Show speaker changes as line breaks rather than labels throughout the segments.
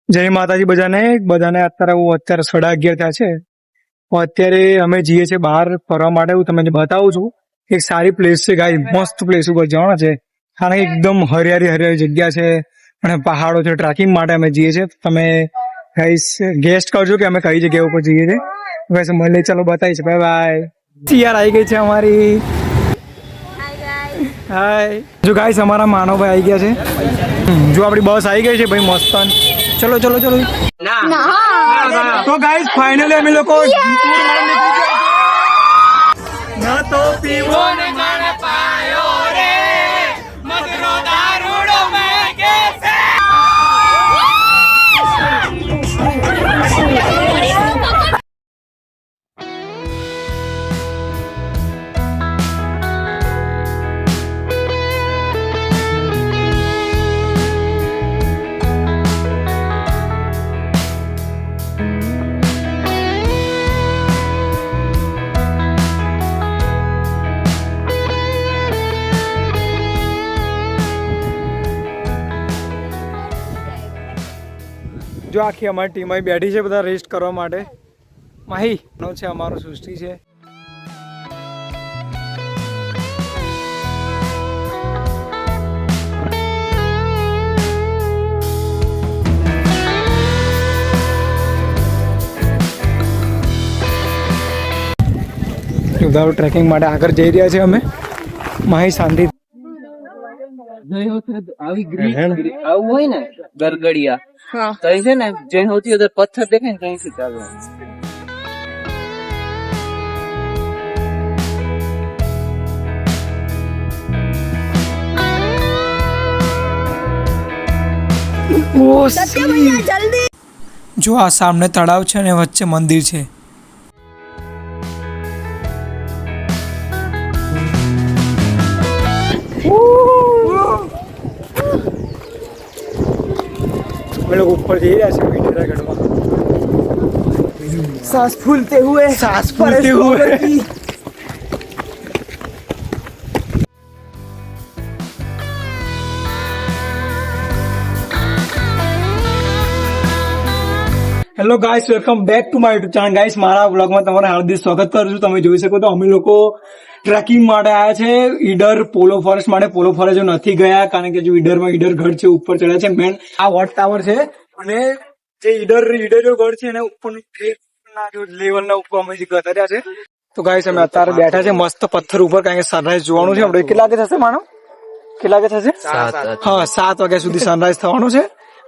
જય માતાજી બધાને અત્યારે 11:30 થયા છે. અત્યારે અમે જઈએ છીએ બહાર ફરવા માટે. હું તમને બતાવું છું. એક સારી પ્લેસ છે ગાઈસ, મસ્ત પ્લેસ ઉપર જવાના છે. કારણ કે એકદમ હરિયાળી જગ્યા છે અને પહાડો છે. ટ્રેકિંગ માટે અમે જઈએ છીએ. તમે ગાઈસ ગેસ્ટ કરજો કે અમે કઈ જગ્યા ઉપર જઈએ છીએ. ગાઈસ મળીએ, ચાલો બતાવીશ. Bye bye. યાર આવી ગઈ છે અમારી. હાય. જો ગાઈસ અમારા માનવભાઈ આવી ગયા છે. જો આપણી બસ આવી ગઈ છે ભાઈ, મસ્તન. ચલો ચલો ચલો. તો ગાઈસ ફાઇનલી અમે લોકો ના તો પીવો ને માણે પાયો રે મગરો દારૂડો મે કે છે. જો આખી અમારી ટીમ અહીં બેઠી છે, બધા રેસ્ટ કરવા માટે. માહી નો છે અમારો સૃષ્ટિ છે. બધા ટ્રેકિંગ માટે આગળ જઈ રહ્યા છે અમે. માહી શાંતિ.
આવું હોય ને ગરગડિયા તો છે ને જે સૌથી વધારે પથ્થર દેખાય ને ત્યાંથી ચાલવાનું.
જો આ સામે તળાવ છે અને વચ્ચે મંદિર છે. हम लोग ऊपर जा रहे हैं वीडियो में. सांस फूलते हुए hello guys, welcome back to my YouTube channel. Guys મારા વ્લોગમાં તમારું હાર્દિક સ્વાગત કરું છું. તમે જોઈ શકો તો અમે લોકો ટ્રેકિંગ માટે આવ્યા છે ઈડર પોલો ફોરેસ્ટ માટે. પોલો ફોરેસ્ટ નથી ગયા કારણ કે જો ઈડર ગઢ છે ઉપર ચડ્યા છે. મેન આ વોટ ટાવર છે અને જે ઈડર ગઢ છે એના ઉપર લેવલના ઉપર અમે જતા રહ્યા છે. તો ગાઈસ અમે અત્યારે બેઠા છે મસ્ત પથ્થર ઉપર, કારણ કે સનરાઈઝ જોવાનું છે. આપણે કેટલા વાગે થશે માનો? કેટલા વાગે થશે? હા, 7 વાગ્યા સુધી સનરાઈઝ થવાનું છે.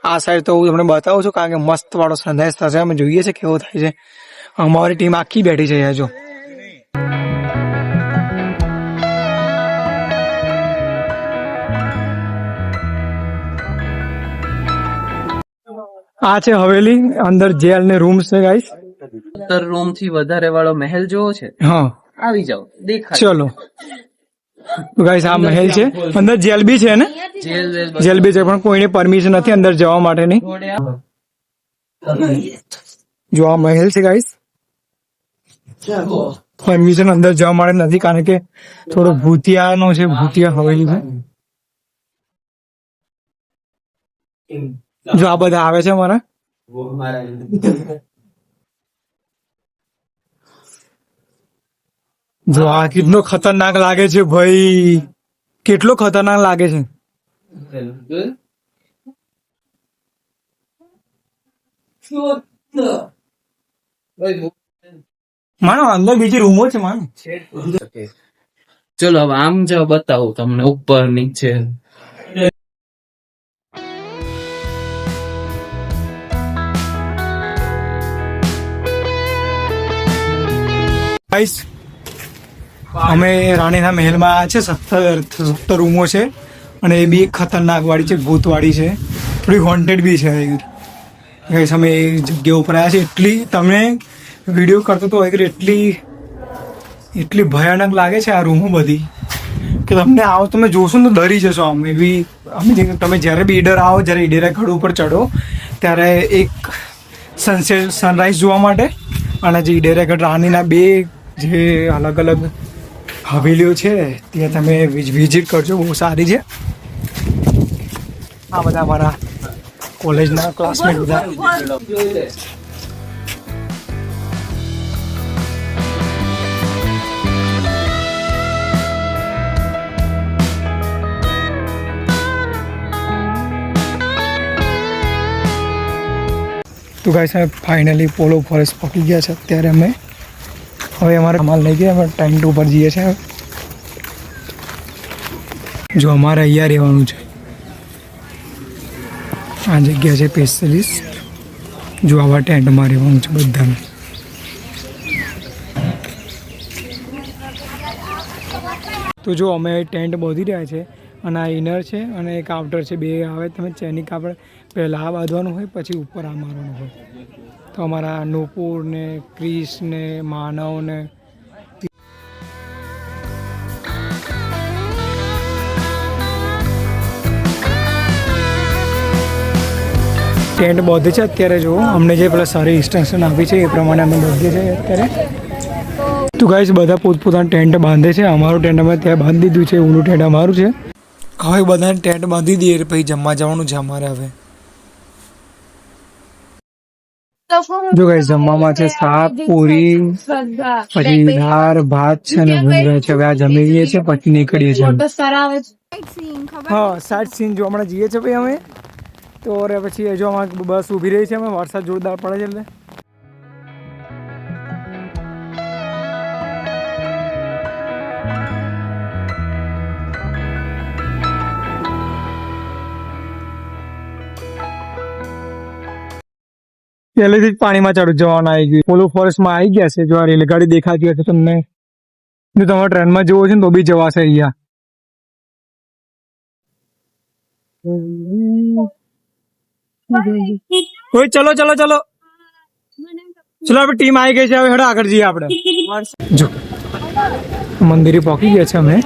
આ સાઈડ તો હું તમને બતાવું છું કારણ કે મસ્ત વાળો સનરાઈઝ થશે. અમે જોઈએ છે કેવો થાય છે. અમારી ટીમ આખી બેઠી છે અહીંયા. જો આ છે હવેલી, અંદર જેલ ને રૂમ્સ છે ગાઈસ.
17 રૂમ થી વધારે વાળો મહેલ જોવો છે?
હા,
આવી જાઓ, દેખાય.
ચલો. તો ગાઈસ આ મહેલ છે, અંદર જેલ બી છે ને? જેલ બી છે પણ કોઈને પરમિશન નથી અંદર જવા માટેની. જો આ મહેલ છે ગાઈસ, પરમિશન અંદર જવા માટે નથી કારણ કે થોડો ભૂતિયાનો છે. ભૂતિયા હવેલી છે. જો આ બધા આવે છે મારા. જો આ કેટલો ખતરનાક લાગે છે ભાઈ, કેટલો ખતરનાક લાગે છે. માનો અંદર બીજી રૂમો છે માનો.
ચલો હવે આમ જાઓ, બતાવું તમને ઉપર નીચે.
અમે રાણીના મહેલમાં આવ્યા છે. 17 રૂમો છે અને એ બી ખતરનાક વાળી છે, ભૂત વાળી છે, થોડી હોન્ટેડ બી છે. ગાઈસ અમે એ જગ્યા ઉપર આવ્યા છે. એટલી તમને વિડીયો કરતો તો એટલી ભયાનક લાગે છે આ રૂમો બધી કે તમને આવો તમે જોશો ને તો ડરી જશો. આમ એવી તમે જ્યારે બી ઈડર આવો, જ્યારે ઈડર ગઢ ઉપર ચડો ત્યારે એક સનરાઈઝ જોવા માટે અને જે ઈડર ગઢ રાણીના બે જે અલગ અલગ હવેલીઓ છે ત્યાં તમે વિઝિટ કરજો, બહુ સારી છે. આ બધા અમારા કોલેજના ક્લાસમેટ બધા.
જોઈ લે.
તો ગાઈસ અમે ફાઇનલી પોલો ફોરેસ્ટ પહોંચી ગયા છે. અત્યારે અમે હવે અમારે માલ લઈ ગયા, અમે ટાઈમ ટુ પર જઈએ છીએ. જો અમારે અહીંયા રહેવાનું છે. આ જગ્યા છે 45. જો આવા ટેન્ટમાં રહેવાનું છે બધાને. તો જો અમે ટેન્ટ બાંધી રહ્યા છે અને આ ઇનર છે અને એક આઉટર છે. બે આવે તમે ચેની કાપડ પહેલાં આ બાંધવાનું હોય પછી ઉપર આ મારવાનું હોય. તો અમારા નૂપુર ને ક્રિસ ને માનવ ને ટેન્ટ બાંધે છે અત્યારે. જો અમને જે પેલા સારી ઇન્સ્ટ્રક્શન આપી છે એ પ્રમાણે અમે બાંધીએ છીએ અત્યારે. તો ગાઈસ બધા પોતપોતાનું ટેન્ટ બાંધે છે. અમારું ટેન્ટ અમે ત્યાં બાંધી દીધું છે. ઓલું ટેન્ટ અમારું છે. હવે બધાને ટેન્ટ બાંધી દઈએ પછી જમવા જવાનું છે અમારે. હવે જો ગાઈસ જમવામાં છે શાક પૂરી પછી દાળ ભાત છે અને ભૂંગળા છે. હવે આ જમી લઈએ છીએ પછી નીકળીએ છીએ. હા સાઈડ સીન જો હમણાં જઈએ છીએ ભાઈ અમે. તો પછી જો અમારે બસ ઊભી રહી છે. અમે વરસાદ જોરદાર પડે છે એટલે પહેલેથી જ પાણીમાં ચડી જવાના આવી ગયું. પોલો ફોરેસ્ટમાં આવી ગયા છે. જો આ રેલગાડી દેખાતી હશે તમને. જો તમારે ટ્રેનમાં જવું છે ને તો બી જવાશે અહીંયા. ઓય ચલો ચલો ચલો ચલો આપણે ટીમ આવી ગઈ છે. હવે હેડો આગળ જઈએ આપણે. જો મંદિરે પહોંચી ગયા છે અમે.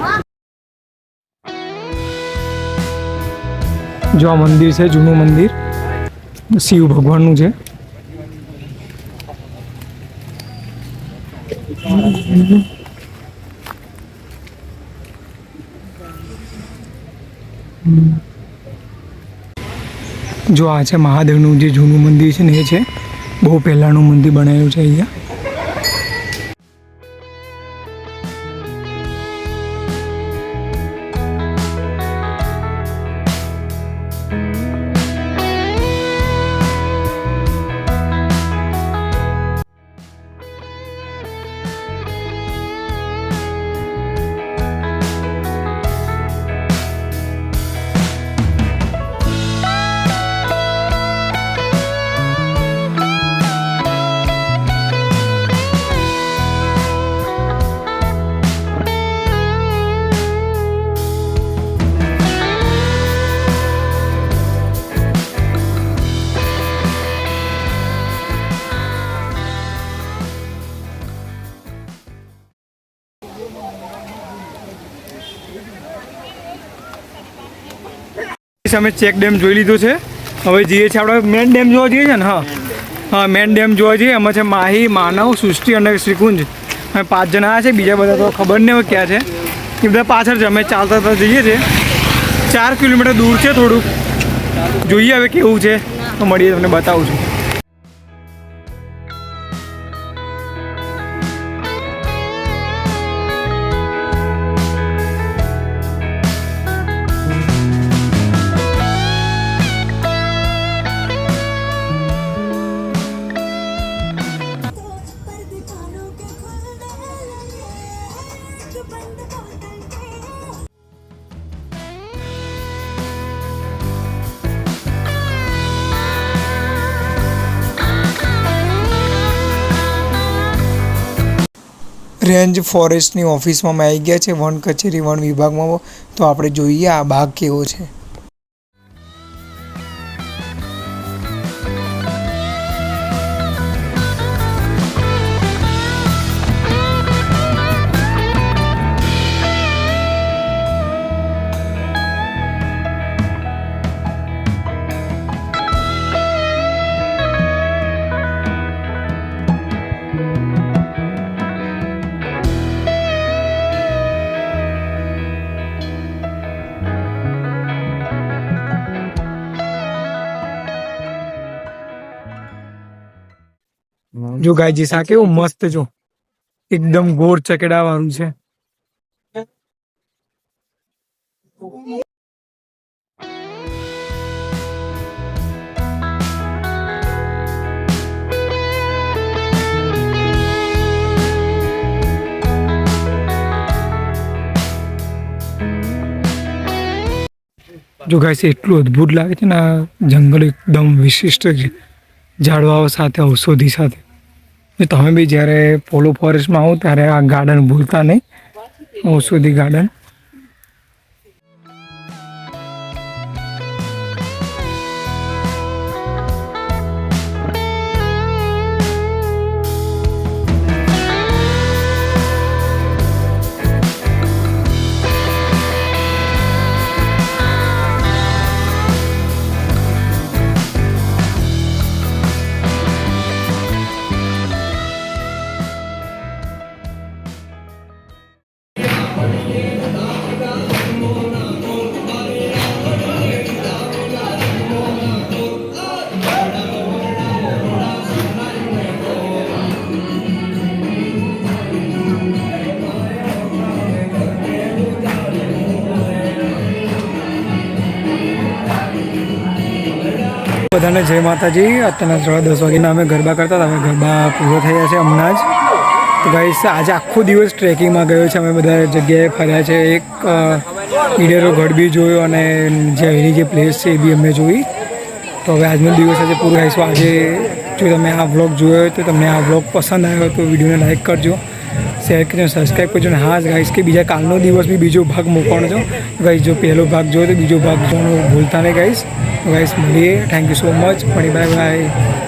જો આ મંદિર છે જૂનું મંદિર શિવ ભગવાનનું છે. જો આ છે મહાદેવનું જે જૂનું મંદિર છે ને એ છે. બહુ પહેલાંનું મંદિર બનાવ્યું છે અહીંયા. અમે ચેક ડેમ જોઈ લીધો છે. હવે જઈએ છીએ આપણે મેન ડેમ જોવા જઈએ છે ને. હા મેન ડેમ જોવા જઈએ. એમાં છે માહી, માનવ, સૃષ્ટિ અને શ્રીકુંજ. અમે 5 જણા આવ્યા છે. બીજા બધા તો ખબર નહીં હોય ક્યાં છે. એ બધા પાછળ છે. અમે ચાલતા જઈએ છીએ. 4 કિલોમીટર દૂર છે થોડુંક. જોઈએ હવે કેવું છે તો મળીએ તમને બતાવું છું. રેન્જ ફોરેસ્ટની ઓફિસમાં આવી ગયા છે. વન કચેરી વન વિભાગમાં. તો આપણે જોઈએ આ ભાગ કેવો છે. જો ગાયજી આ કેવું મસ્ત જો એકદમ ગોળ ચકેડા વાળું છે. જો ગાઈસ એટલું અદ્ભુત લાગે છે ને આ જંગલ એકદમ વિશિષ્ટ છે ઝાડવાઓ સાથે ઔષધિ સાથે. જો તમે બી જ્યારે પોલો ફોરેસ્ટમાં આવો ત્યારે આ ગાર્ડન ભૂલતા નહીં, ઔષધિ ગાર્ડન. બધાને જય માતાજી. અત્યારના 10 વાગ્યાના અમે ગરબા કરતા હતા. અમે ગરબા પૂરો થયા છે હમણાં જ. તો ગાઈસ આજે આખો દિવસ ટ્રેકિંગમાં ગયો છે. અમે બધા જગ્યાએ ફર્યા છે. એક ઈડેરો ગઢ બી જોયો અને જે એની જે પ્લેસ છે એ બી અમે જોઈ. તો હવે આજનો દિવસ આજે પૂરો આવીશું. આજે જો તમે આ વ્લોગ જોયો હોય તો તમને આ વ્લોગ પસંદ આવ્યો તો વિડીયોને લાઈક કરજો, શેર કરજો, સબસ્ક્રાઈબ કરજો. અને હા ગાઈસ કે બીજા કાલનો દિવસ બી બીજો ભાગ મૂકવાનો છો ગાઈસ. જો પહેલો ભાગ જોયો તો બીજો ભાગ જોવાનું ભૂલતા નહીં ગાઈસ. ગાઈસ મળીએ. Thank you so much. Bye bye.